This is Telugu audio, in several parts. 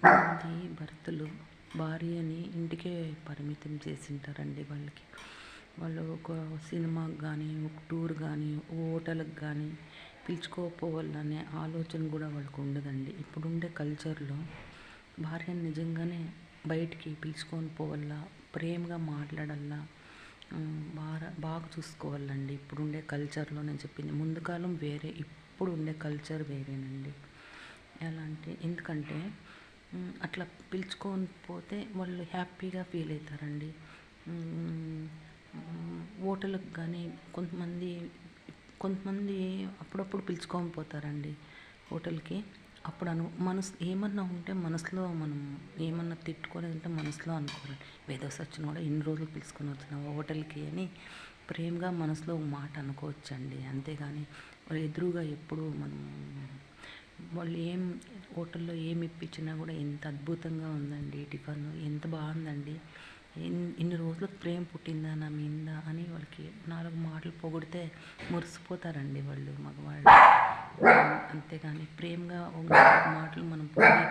కొంతమంది భర్తలు భార్యని ఇంటికే పరిమితం చేసింటారండి. వాళ్ళు ఒక సినిమాకి కానీ, ఒక టూర్ కానీ, హోటల్కి కానీ పిలుచుకోపోవాలనే ఆలోచన కూడా వాళ్ళకు ఉండదండి. ఇప్పుడుండే కల్చర్లో భార్యను నిజంగానే బయటికి పిలుచుకొని పోవాలా, ప్రేమగా మాట్లాడాలా, బాగా చూసుకోవాలండి. ఇప్పుడుండే కల్చర్లో నేను చెప్పింది. ముందు కాలం వేరే, ఇప్పుడు ఉండే కల్చర్ వేరేనండి. ఎలా అంటే ఎందుకంటే అట్లా పిలుచుకొని పోతే వాళ్ళు హ్యాపీగా ఫీల్ అవుతారండి. హోటల్కి కానీ కొంతమంది అప్పుడప్పుడు పిలుచుకొని పోతారండి హోటల్కి. అప్పుడు మనసు ఏమన్నా ఉంటే మనసులో మనం ఏమన్నా తిట్టుకొని ఉంటే మనసులో అనుకోరండి, ఏదో సచ్చినోడా ఇన్ని రోజులు పిలుచుకొని వచ్చినావా హోటల్కి అని ప్రేమగా మనసులో ఒక మాట అనుకోవచ్చండి. అంతేగాని వాళ్ళు ఎదురుగా ఎప్పుడు వాళ్ళు హోటల్లో ఏమి ఇప్పించినా కూడా ఎంత అద్భుతంగా ఉందండి టిఫిన్, ఎంత బాగుందండి, ఇన్ని రోజులకు ప్రేమ పుట్టిందా నా మీద అని వాళ్ళకి 4 మాటలు పొగిడితే మురిసిపోతారండి వాళ్ళు, మగవాళ్ళు. అంతేగాని ప్రేమగా ఒక మాటలు మనం పొగిడి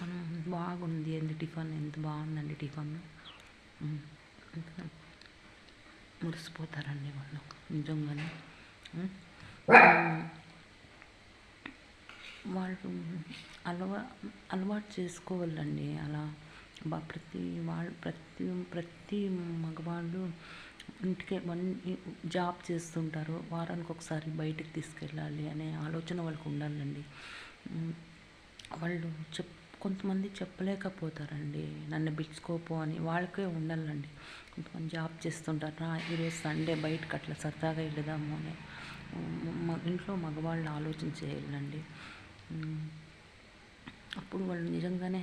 మనం బాగుంది ఎంత టిఫిన్, ఎంత బాగుందండి టిఫిన్ మురిసిపోతారండి వాళ్ళు నిజంగానే. వాళ్ళు అలవాటు చేసుకోవాలండి అలా. ప్రతి మగవాళ్ళు ఇంటికే జాబ్ చేస్తుంటారు, వారానికి ఒకసారి బయటికి తీసుకెళ్ళాలి అనే ఆలోచన వాళ్ళకు ఉండాలండి. వాళ్ళు కొంతమంది చెప్పలేకపోతారండి, నన్ను పిలుచుకోపో అని. వాళ్ళకే ఉండాలండి. కొంతమంది జాబ్ చేస్తుంటారు, ఈరోజు సండే బయటకు అట్లా సరదాగా వెళదాము అని ఇంట్లో మగవాళ్ళు ఆలోచన చేయాలండి. అప్పుడు వాళ్ళు నిజంగానే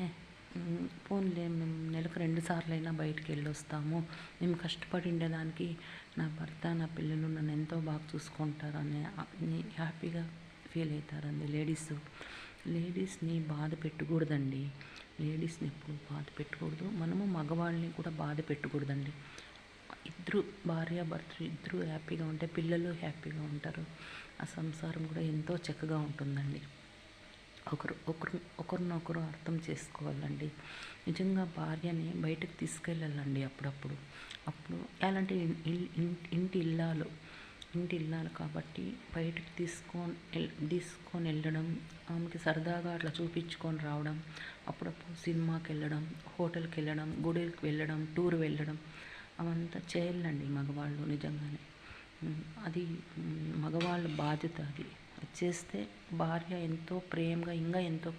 పోన్లే మేము నెలకు 2 సార్లు అయినా బయటికి వెళ్ళొస్తాము, మేము కష్టపడి ఉండేదానికి నా భర్త నా పిల్లలు నన్ను ఎంతో బాగా చూసుకుంటారు అని హ్యాపీగా ఫీల్ అవుతారండి లేడీస్ని బాధ పెట్టకూడదండి. లేడీస్ని ఎప్పుడు బాధ పెట్టకూడదు, మనము మగవాళ్ళని కూడా బాధ పెట్టకూడదండి. ఇద్దరు భార్యాభర్తలు ఇద్దరు హ్యాపీగా ఉంటే పిల్లలు హ్యాపీగా ఉంటారు, ఆ సంసారం కూడా ఎంతో చక్కగా ఉంటుందండి. ఒకరినొకరు అర్థం చేసుకోవాలండి. నిజంగా భార్యని బయటకు తీసుకెళ్ళాలండి అప్పుడు ఎలాంటి ఇంటి ఇల్లాలు కాబట్టి బయటకు తీసుకొని వెళ్ళడం, ఆమెకి సరదాగా అట్లా చూపించుకొని రావడం, అప్పుడప్పుడు సినిమాకి వెళ్ళడం, హోటల్కి వెళ్ళడం, గుడికి వెళ్ళడం, టూర్ వెళ్ళడం అవంతా చేయాలండి మగవాళ్ళు నిజంగానే. అది మగవాళ్ళ బాధ్యత. అది చేస్తే భార్య ఎంతో ప్రేమగా ఇంకా ఎంతో